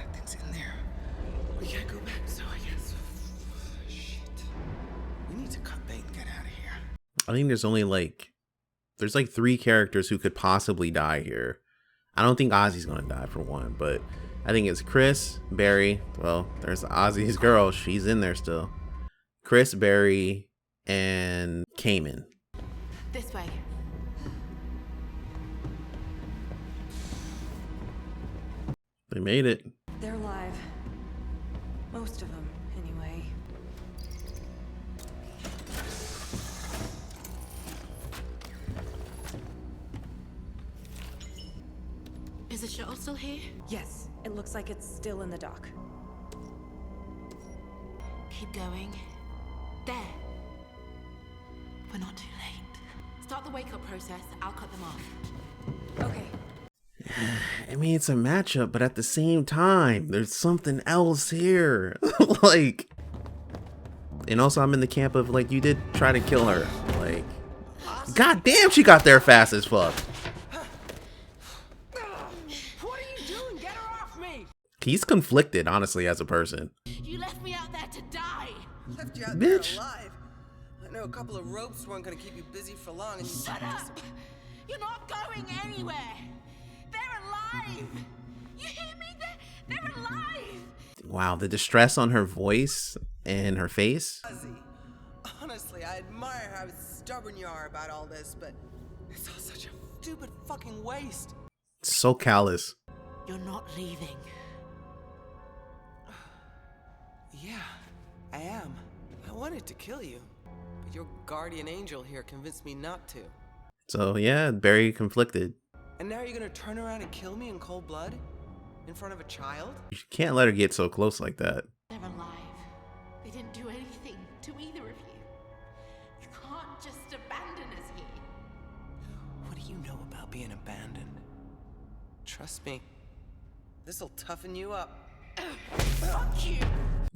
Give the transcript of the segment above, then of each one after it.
Nothing's in there. We can't go back, so I guess. Shit. We need to cut bait and get out of here. I think there's only like 3 characters who could possibly die here. I don't think Ozzy's gonna die for one, but I think it's Chris, Barry. Well, there's Ozzy's girl. She's in there still. Chris, Barry, and Cayman. This way. They made it. They're alive. Most of them, anyway. Is the shuttle still here? Yes, it looks like it's still in the dock. Keep going. There. We're not too late. Start the wake-up process. I'll cut them off. Okay. I mean, it's a matchup, but at the same time, there's something else here. Like, and also I'm in the camp of, like, you did try to kill her. Like, god damn, she got there fast as fuck. What are you doing? Get her off me! He's conflicted, honestly, as a person. You left me out there to die. Left you out there Bitch. alive. I know a couple of ropes weren't gonna keep you busy for long, and you Shut up! You're not going anywhere. They're alive. You hear me? They're alive. Wow, the distress on her voice and her face. Ozzy. Honestly, I admire how stubborn you are about all this, but it's all such a stupid fucking waste. So callous. You're not leaving. Yeah, I am. I wanted to kill you, but your guardian angel here convinced me not to. So yeah, very conflicted. And now you're gonna turn around and kill me in cold blood? In front of a child? You can't let her get so close like that. They're alive. They didn't do anything to either of you. You can't just abandon us here. What do you know about being abandoned? Trust me, this'll toughen you up. Fuck you.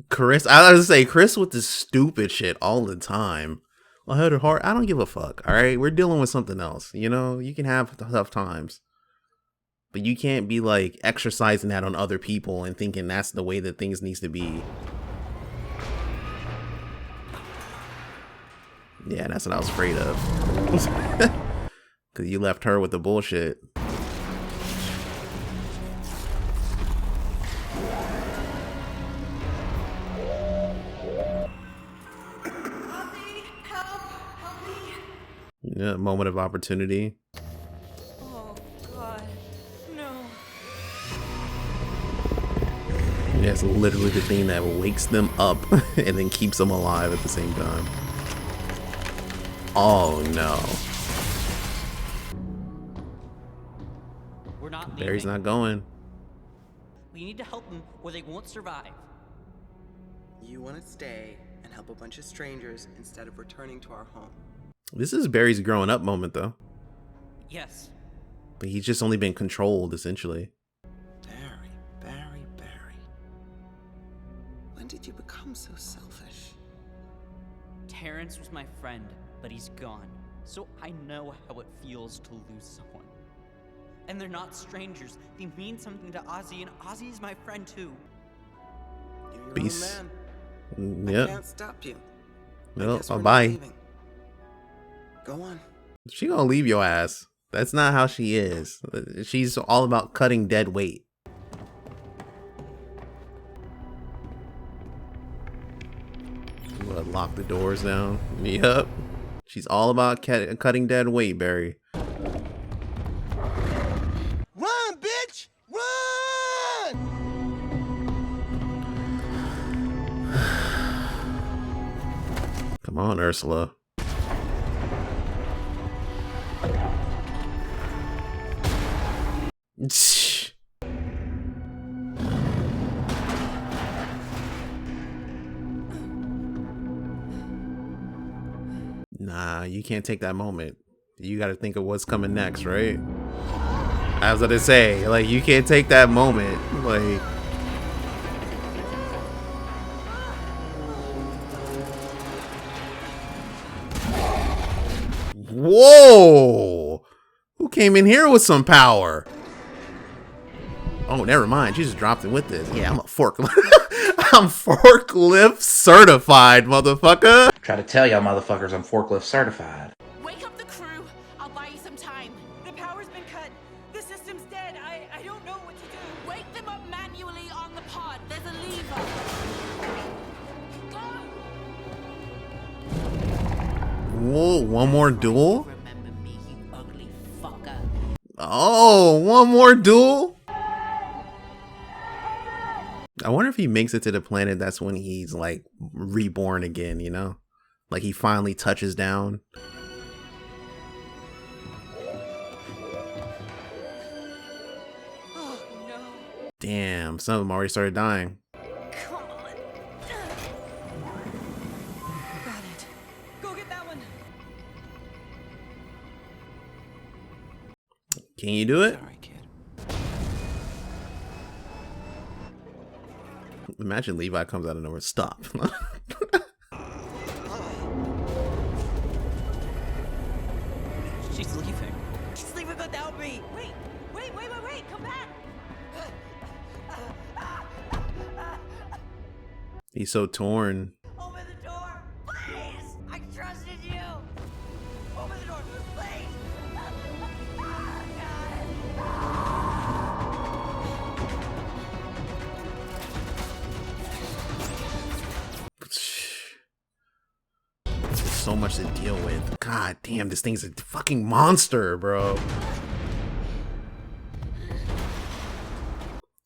Chris, I was gonna say, Chris with this stupid shit all the time. I had a heart. I don't give a fuck. All right, we're dealing with something else. You know, you can have tough times, but you can't be like exercising that on other people and thinking that's the way that things needs to be. Yeah, that's what I was afraid of. Cause you left her with the bullshit. Yeah, moment of opportunity. Oh, God. No. Yeah, it's literally the thing that wakes them up and then keeps them alive at the same time. Oh no. We're not Barry's leaving. not going. We need to help them or they won't survive. You want to stay and help a bunch of strangers instead of returning to our home. This is Barry's growing up moment though. Yes. But he's just only been controlled essentially. Barry. When did you become so selfish? Terrence was my friend, but he's gone. So I know how it feels to lose someone. And they're not strangers. They mean something to Ozzy, and Ozzy is my friend too. You're your Peace. own man. I Yep. can't stop you. I Well, guess we're not bye. leaving. Go on. She gonna leave your ass. That's not how she is. She's all about cutting dead weight. What, lock the doors down? Yep. She's all about cutting dead weight, Barry. Run, bitch! Run! Come on, Ursula. Nah, you can't take that moment. You got to think of what's coming next, right? I was gonna say, like, you can't take that moment. Like, whoa! Who came in here with some power? Oh, never mind. She just dropped it with this. Yeah, I'm a forklift. I'm forklift certified, motherfucker. Try to tell y'all motherfuckers I'm forklift certified. Wake up the crew. I'll buy you some time. The power's been cut. The system's dead. I don't know what to do. Wake them up manually on the pod. There's a lever. Go! Whoa, one more duel? Remember me, you ugly fucker. Oh, one more duel? I wonder if he makes it to the planet, that's when he's like reborn again, you know? Like he finally touches down. Oh no. Damn, some of them already started dying. Come on. Got it. Go get that one. Can you do it? Sorry, kid. Imagine Levi comes out of nowhere. Stop. She's leaving. She's leaving without me. Wait. Come back. He's so torn. Open the door, please. I trusted you. Open the door, please. There's so much to deal with. God damn, this thing's a fucking monster, bro.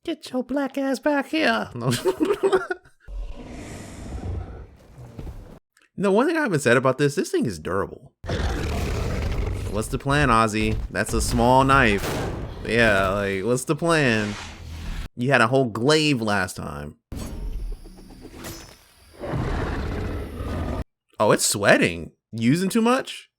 Get your black ass back here. No. No, one thing I haven't said about this thing is durable. What's the plan, Ozzy? That's a small knife. Yeah, like, what's the plan? You had a whole glaive last time. Oh, it's sweating. Using too much?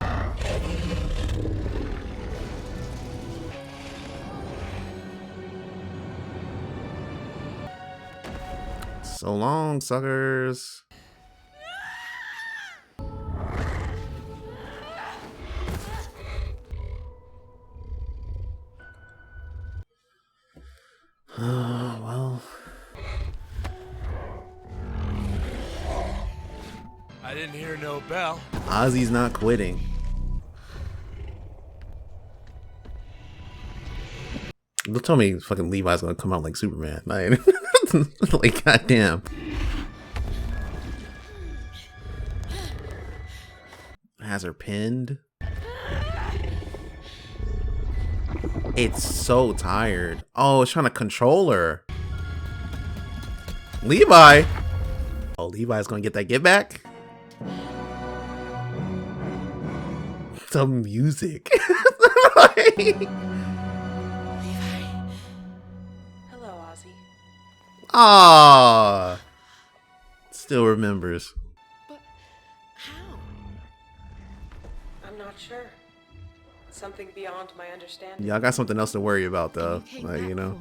So long, suckers. Well. I didn't hear no bell. Ozzy's not quitting. Don't tell me fucking Levi's gonna come out like Superman. Like, goddamn. Has her pinned. It's so tired. Oh, it's trying to control her. Levi. Oh, Levi's gonna get that get back. Some music. Hello, Ozzy. Ah, still remembers. But how? I'm not sure. Something beyond my understanding. Y'all got something else to worry about, though. Like, you know.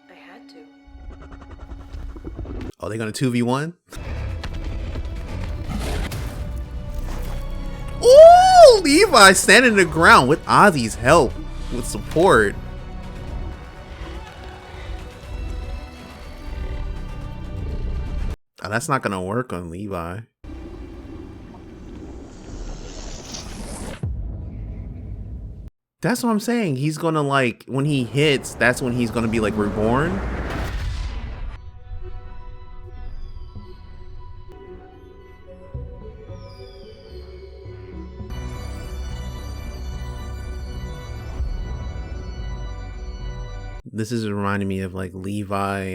I had to. Oh, they gonna 2v1? Ooh, Levi standing the ground with Ozzy's help, with support. Oh, that's not gonna work on Levi. That's what I'm saying. He's gonna, like, when he hits, that's when he's gonna be like reborn. This is reminding me of like Levi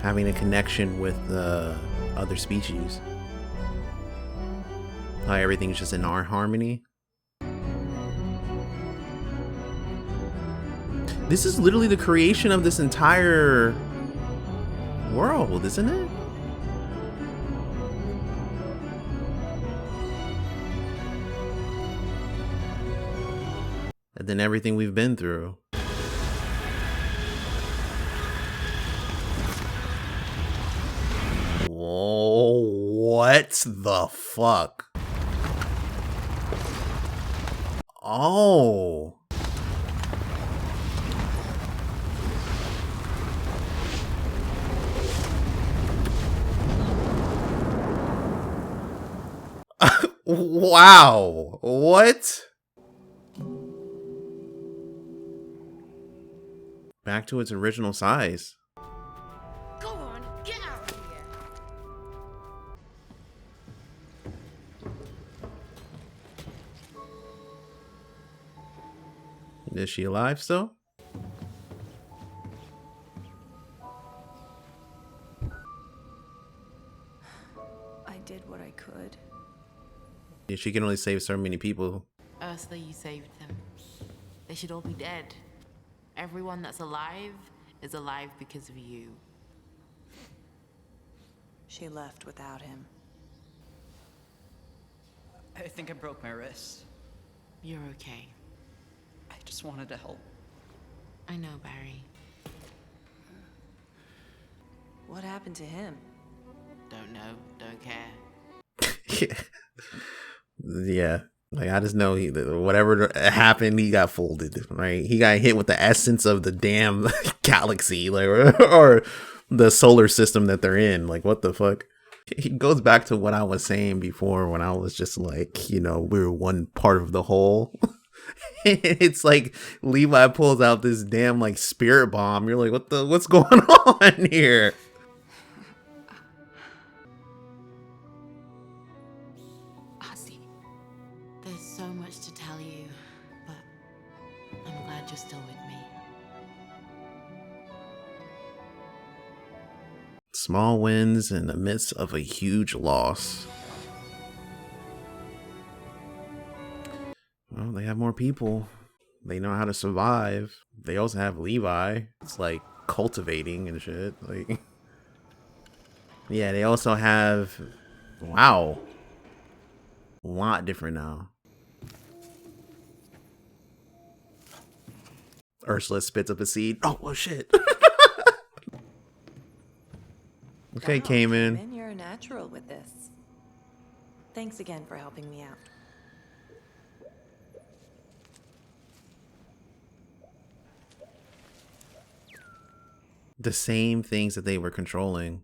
having a connection with other species. How everything's just in our harmony. This is literally the creation of this entire world, isn't it? And then everything we've been through. Whoa, what the fuck? Oh. Wow. What? Back to its original size. Go on, get out of here. Is she alive still? I did what I could. Yeah, she can only save so many people. Ursula, you saved them. They should all be dead. Everyone that's alive is alive because of you. She left without him. I think I broke my wrist. You're okay. I just wanted to help. I know, Barry. What happened to him? Don't know, don't care. Yeah. Like, I just know whatever happened, he got folded, right? He got hit with the essence of the damn galaxy, like, or the solar system that they're in. Like, what the fuck? It goes back to what I was saying before when I was just like, you know, we're one part of the whole. It's like Levi pulls out this damn like spirit bomb. You're like, what's going on here? Ozzy, there's so much to tell you, but I'm glad you're still with me. Small wins in the midst of a huge loss. Well, they have more people. They know how to survive. They also have Levi. It's like cultivating and shit. Like, yeah, they also have, wow, a lot different now. Ursula spits up a seed. Oh, well, shit. Okay, Wow, Cayman. You're a natural with this. Thanks again for helping me out. The same things that they were controlling.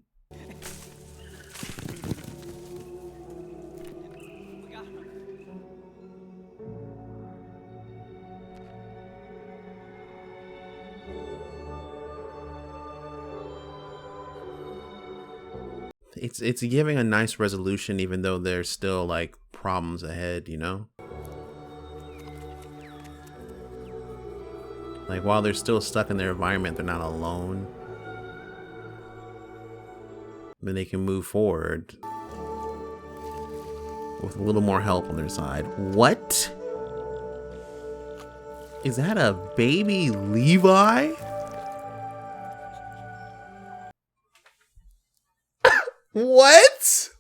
It's giving a nice resolution, even though there's still like problems ahead, you know? Like, while they're still stuck in their environment, they're not alone. Then they can move forward with a little more help on their side. What? Is that a baby Levi? What?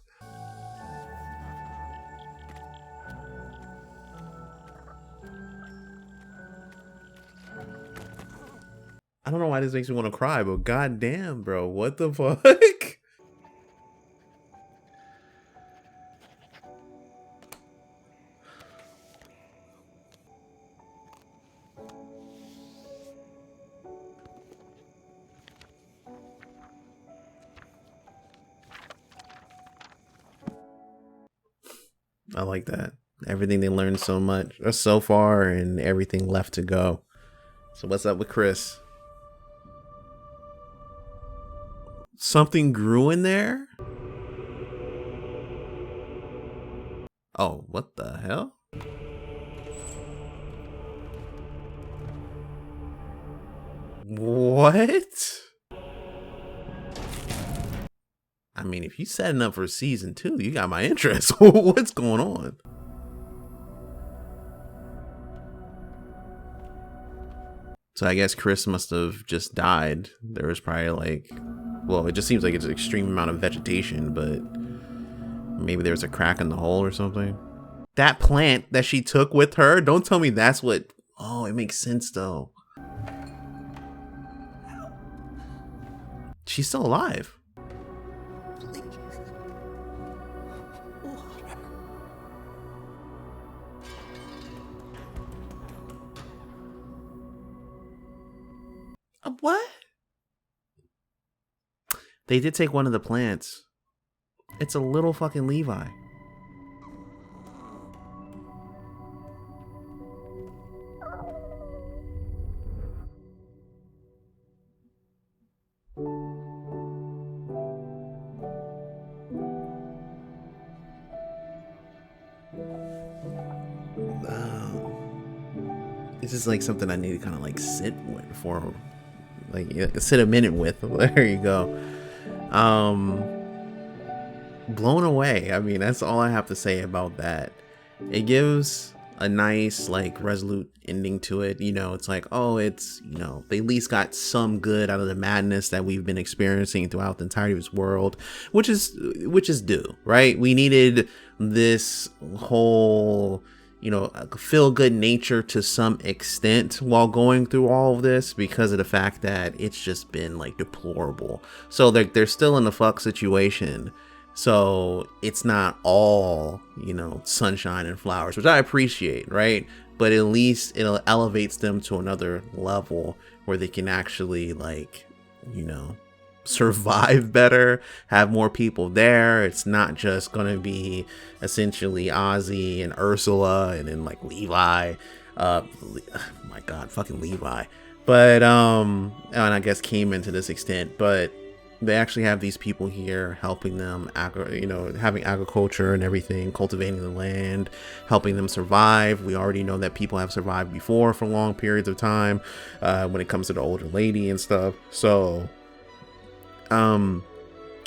I don't know why this makes me want to cry, but goddamn, bro, what the fuck? I like that. Everything they learned so much, or so far, and everything left to go. So what's up with Chris? Something grew in there? Oh, what the hell? What? I mean, if you setting up for season 2, you got my interest. What's going on? So I guess Chris must have just died. There was probably like, well, it just seems like it's an extreme amount of vegetation, but maybe there was a crack in the hole or something. That plant that she took with her, don't tell me that's what, oh, it makes sense though. She's still alive. What? They did take one of the plants. It's a little fucking Levi. It's just like something I need to kind of like sit with for, like, sit a minute with. There you go. Blown away. I mean, that's all I have to say about that. It gives a nice, like, resolute ending to it. You know, it's like, oh, it's, you know, they at least got some good out of the madness that we've been experiencing throughout the entirety of this world, which is due, right? We needed this whole, you know, feel good nature to some extent while going through all of this, because of the fact that it's just been like deplorable. So they're still in the fuck situation. So it's not all, you know, sunshine and flowers, which I appreciate, right? But at least it elevates them to another level where they can actually, like, you know, survive better, have more people there. It's not just gonna be essentially Ozzy and Ursula and then like Levi. My God, fucking Levi. But and I guess Cayman to this extent, but they actually have these people here helping them, you know, having agriculture and everything, cultivating the land, helping them survive. We already know that people have survived before for long periods of time when it comes to the older lady and stuff. So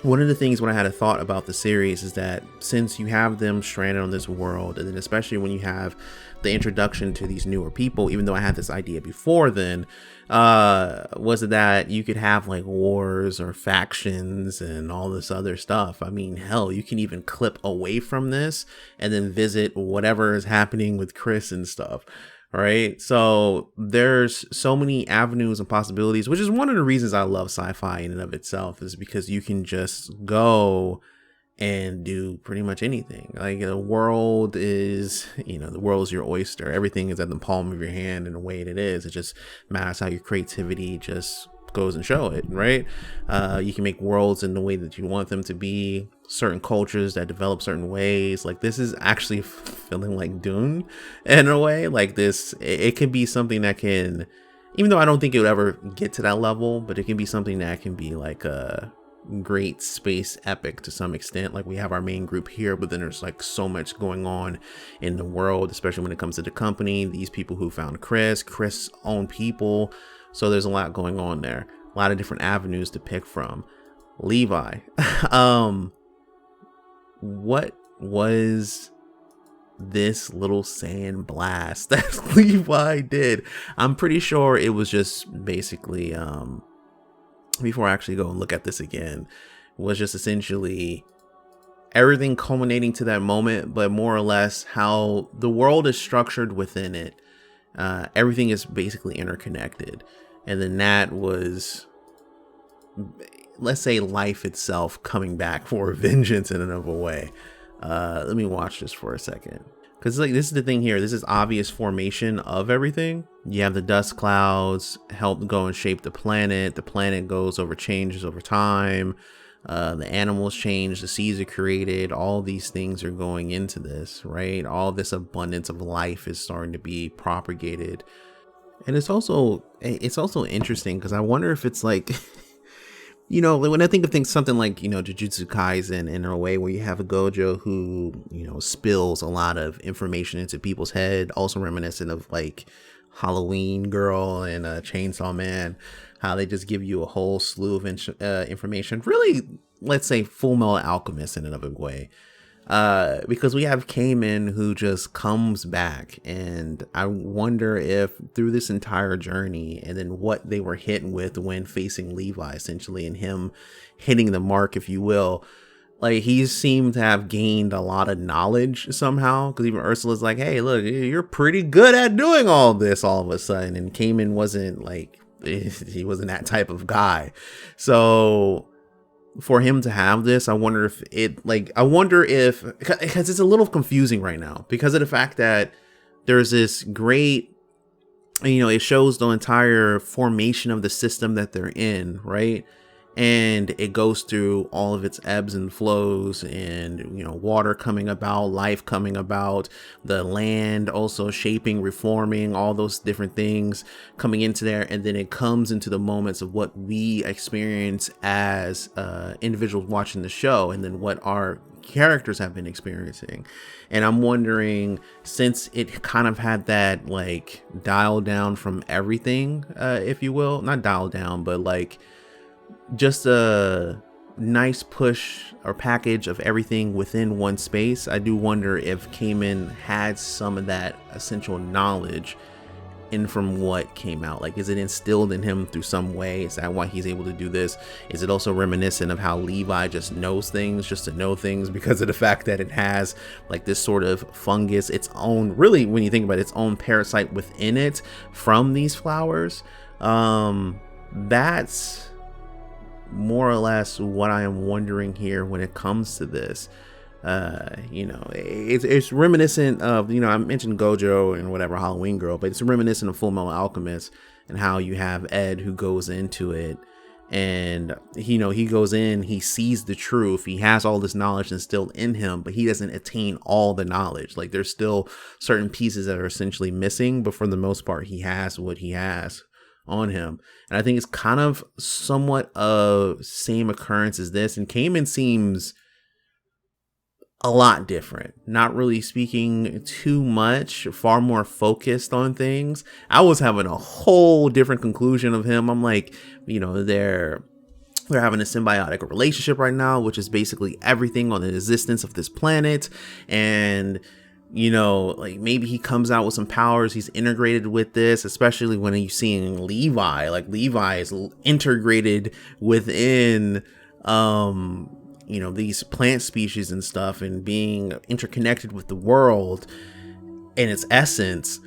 one of the things when I had a thought about the series is that since you have them stranded on this world, and then especially when you have the introduction to these newer people, even though I had this idea before then, was that you could have like wars or factions and all this other stuff. I mean, hell, you can even clip away from this and then visit whatever is happening with Chris and stuff. Right. So there's so many avenues and possibilities, which is one of the reasons I love sci-fi in and of itself, is because you can just go and do pretty much anything. Like, the world is, you know, the world is your oyster. Everything is at the palm of your hand in the way it is. It just matters how your creativity just goes and show it, right? You can make worlds in the way that you want them to be, certain cultures that develop certain ways. Like, this is actually feeling like Dune in a way. Like, this, it can be something that can, even though I don't think it would ever get to that level, but it can be something that can be like a great space epic to some extent. Like, we have our main group here, but then there's like so much going on in the world, especially when it comes to the company, these people who found Chris own people. So there's a lot going on there, a lot of different avenues to pick from. Levi, what was this little sand blast that Levi did? I'm pretty sure it was just basically, before I actually go and look at this again, was just essentially everything culminating to that moment, but more or less how the world is structured within it. Everything is basically interconnected. And then that was, let's say, life itself coming back for vengeance in another way. Let me watch this for a second, because like, this is the thing here. This is obvious formation of everything. You have the dust clouds help go and shape the planet. The planet changes over time. The animals change, the seas are created. All these things are going into this, right? All this abundance of life is starting to be propagated. And it's also interesting, because I wonder if it's like, you know, when I think of things, something like, you know, Jujutsu Kaisen, in a way where you have a Gojo who, you know, spills a lot of information into people's head, also reminiscent of like Halloween Girl and Chainsaw Man, how they just give you a whole slew of information. Really, let's say Full Metal Alchemist in another way. Because we have Cayman who just comes back, and I wonder if through this entire journey, and then what they were hit with when facing Levi, essentially, and him hitting the mark, if you will, like, he seemed to have gained a lot of knowledge somehow, because even Ursula's like, hey, look, you're pretty good at doing all this all of a sudden, and Cayman wasn't like, he wasn't that type of guy. So for him to have this, I wonder if, because it's a little confusing right now because of the fact that there's this great, you know, it shows the entire formation of the system that they're in, right? And it goes through all of its ebbs and flows, and, you know, water coming about, life coming about, the land also shaping, reforming, all those different things coming into there. And then it comes into the moments of what we experience as individuals watching the show, and then what our characters have been experiencing. And I'm wondering, since it kind of had that like dial down from everything, if you will, not dial down, but like just a nice push or package of everything within one space, I do wonder if Cayman had some of that essential knowledge in from what came out. Like, is it instilled in him through some way? Is that why he's able to do this? Is it also reminiscent of how Levi just knows things just to know things, because of the fact that it has like this sort of fungus, its own, really, when you think about it, its own parasite within it from these flowers? That's more or less what I am wondering here when it comes to this. You know, it's reminiscent of, you know, I mentioned Gojo and whatever, Halloween Girl, but it's reminiscent of Full Metal Alchemist, and how you have Ed who goes into it, and you know, he goes in, he sees the truth, he has all this knowledge instilled in him, but he doesn't attain all the knowledge. Like, there's still certain pieces that are essentially missing, but for the most part he has what he has on him. And I think it's kind of somewhat of same occurrence as this, and Cayman seems a lot different, not really speaking too much, far more focused on things. I was having a whole different conclusion of him. I'm like, you know, they're having a symbiotic relationship right now, which is basically everything on the existence of this planet. And you know, like maybe he comes out with some powers, he's integrated with this, especially when you're seeing Levi. Like, Levi is integrated within you know, these plant species and stuff, and being interconnected with the world in its essence.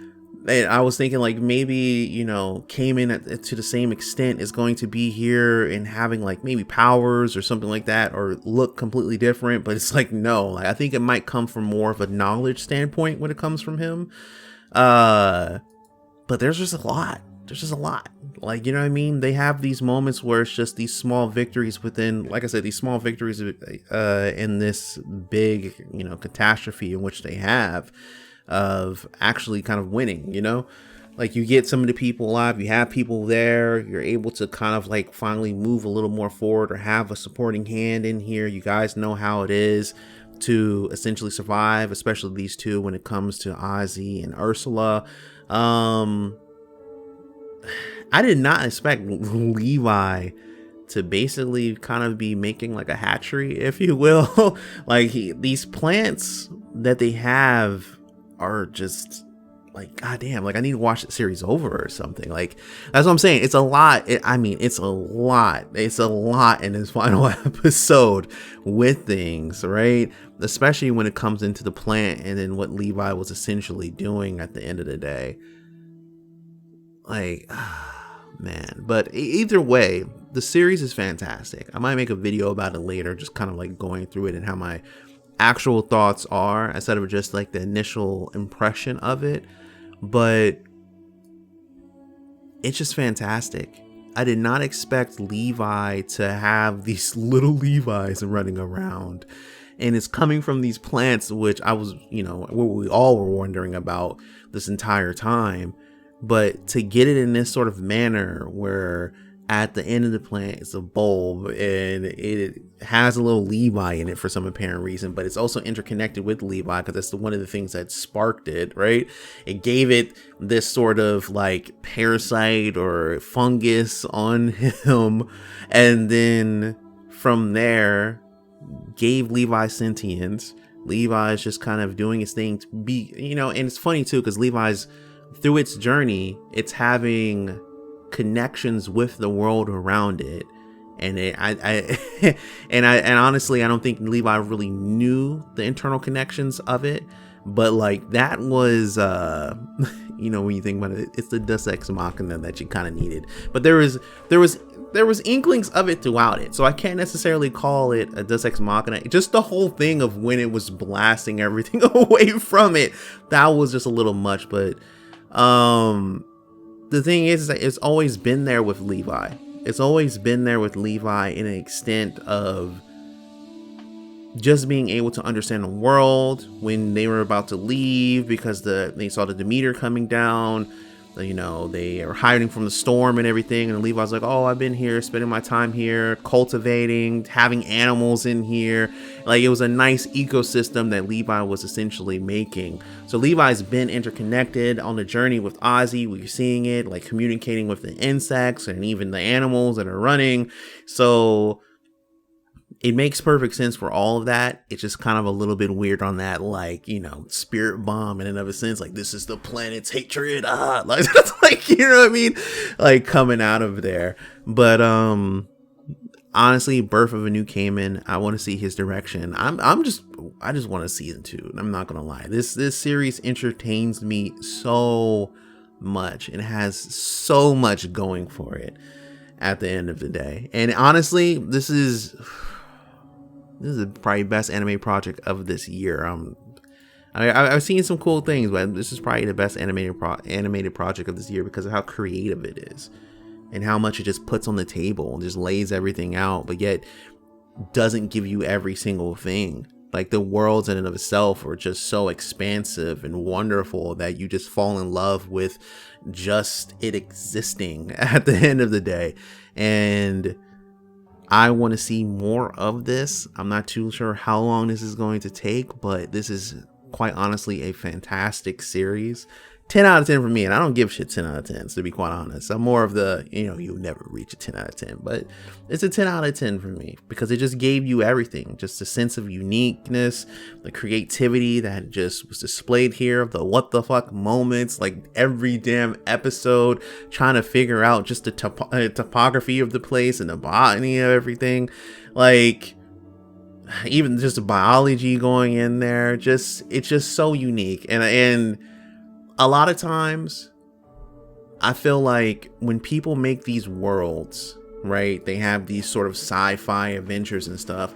And I was thinking, like, maybe, you know, Cayman to the same extent is going to be here and having like maybe powers or something like that, or look completely different. But it's like, no, like, I think it might come from more of a knowledge standpoint when it comes from him. But there's just a lot. There's just a lot. Like, you know what I mean? They have these moments where it's just these small victories within, like I said, these small victories in this big, you know, catastrophe in which they have of actually kind of winning, you know? Like, you get some of the people alive, you have people there, you're able to kind of like finally move a little more forward or have a supporting hand in here. You guys know how it is to essentially survive, especially these two when it comes to Ozzy and Ursula. I did not expect Levi to basically kind of be making like a hatchery, if you will. Like, these plants that they have are just like, goddamn, like I need to watch the series over or something. Like, that's what I'm saying. It's a lot. I mean, it's a lot. It's a lot in this final episode with things, right? Especially when it comes into the plant and then what Levi was essentially doing at the end of the day. Like, man. But either way, the series is fantastic. I might make a video about it later, just kind of like going through it and how my actual thoughts are instead of just like the initial impression of it. But it's just fantastic. I did not expect Levi to have these little Levis running around, and it's coming from these plants, which I was, you know, what we all were wondering about this entire time. But to get it in this sort of manner where at the end of the plant it's a bulb and it has a little Levi in it for some apparent reason, but it's also interconnected with Levi because that's one of the things that sparked it, right? It gave it this sort of like parasite or fungus on him, and then from there gave Levi sentience. Levi's just kind of doing his thing to be, you know, and it's funny too because Levi's, through its journey, it's having connections with the world around it, and and honestly, I don't think Levi really knew the internal connections of it, but like that was, you know, when you think about it, it's the Deus Ex Machina that you kind of needed. But there was inklings of it throughout it, so I can't necessarily call it a Deus Ex Machina. Just the whole thing of when it was blasting everything away from it, that was just a little much. But the thing is that it's always been there with Levi. It's always been there with Levi in an extent of just being able to understand the world when they were about to leave because they saw the Demeter coming down. You know, they are hiding from the storm and everything, and Levi's like, oh, I've been here spending my time here cultivating, having animals in here. Like, it was a nice ecosystem that Levi was essentially making. So Levi's been interconnected on the journey with Ozzy. We're seeing it, like, communicating with the insects and even the animals that are running. So it makes perfect sense for all of that. It's just kind of a little bit weird on that, like, you know, spirit bomb in and of a sense, like, this is the planet's hatred, like, that's like, you know what I mean, like, coming out of there. But honestly, Birth of a New Cayman, I want to see his direction. I just want a season 2. I'm not gonna lie, this series entertains me so much and has so much going for it at the end of the day. And honestly, this is probably best anime project of this year. I've seen some cool things, but this is probably the best animated project of this year because of how creative it is and how much it just puts on the table and just lays everything out, but yet doesn't give you every single thing. Like, the worlds in and of itself are just so expansive and wonderful that you just fall in love with just it existing at the end of the day. And I want to see more of this. I'm not too sure how long this is going to take, but this is quite honestly a fantastic series. 10 out of 10 for me, and I don't give shit 10 out of 10, so to be quite honest. I'm more of the, you know, you'll never reach a 10 out of 10, but it's a 10 out of 10 for me because it just gave you everything. Just a sense of uniqueness, the creativity that just was displayed here, the what the fuck moments, like every damn episode, trying to figure out just the topography of the place and the botany of everything. Like, even just the biology going in there, it's just so unique. And a lot of times I feel like when people make these worlds, right, they have these sort of sci-fi adventures and stuff,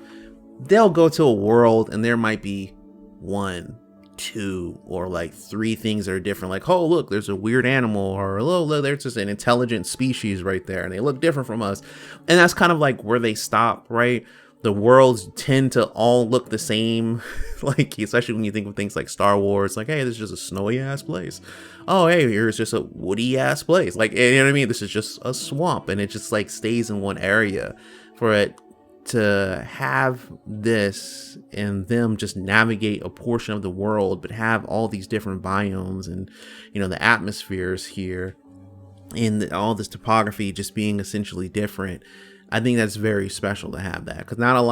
they'll go to a world and there might be 1, 2, or like 3 things that are different. Like, oh, look, there's a weird animal, or oh, look, there's just an intelligent species right there and they look different from us. And that's kind of like where they stop, right? The worlds tend to all look the same, like, especially when you think of things like Star Wars, like, hey, this is just a snowy ass place. Oh, hey, here's just a woody ass place. Like, you know what I mean? This is just a swamp, and it just like stays in one area. For it to have this and them just navigate a portion of the world, but have all these different biomes and, you know, the atmospheres here and all this topography just being essentially different. I think that's very special to have that, because not a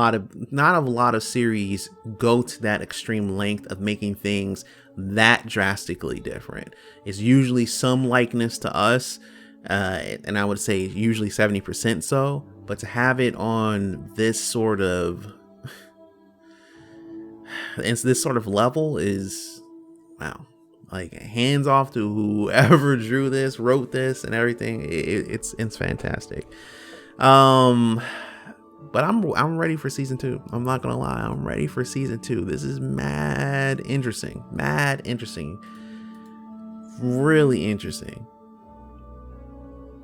lot of series go to that extreme length of making things that drastically different. It's usually some likeness to us, and I would say usually 70% so, but to have it on this sort of level is, wow. Like, hands off to whoever drew this, wrote this, and everything. It's fantastic. But I'm ready for season 2. I'm not gonna lie, I'm ready for season 2. This is mad interesting, really interesting.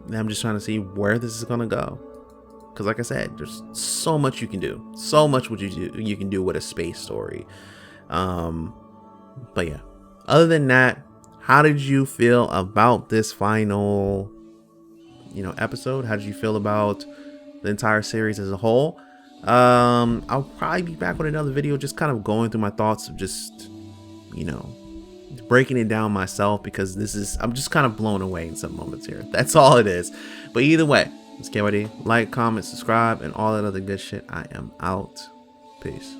And I'm just trying to see where this is gonna go, because like I said, there's so much you can do, so much you can do with a space story. But yeah, other than that, how did you feel about this final, you know, episode? How did you feel about the entire series as a whole? I'll probably be back with another video just kind of going through my thoughts of just, you know, breaking it down myself, because I'm just kind of blown away in some moments here. That's all it is. But either way, it's Ky.D. Like, comment, subscribe, and all that other good shit. I am out. Peace.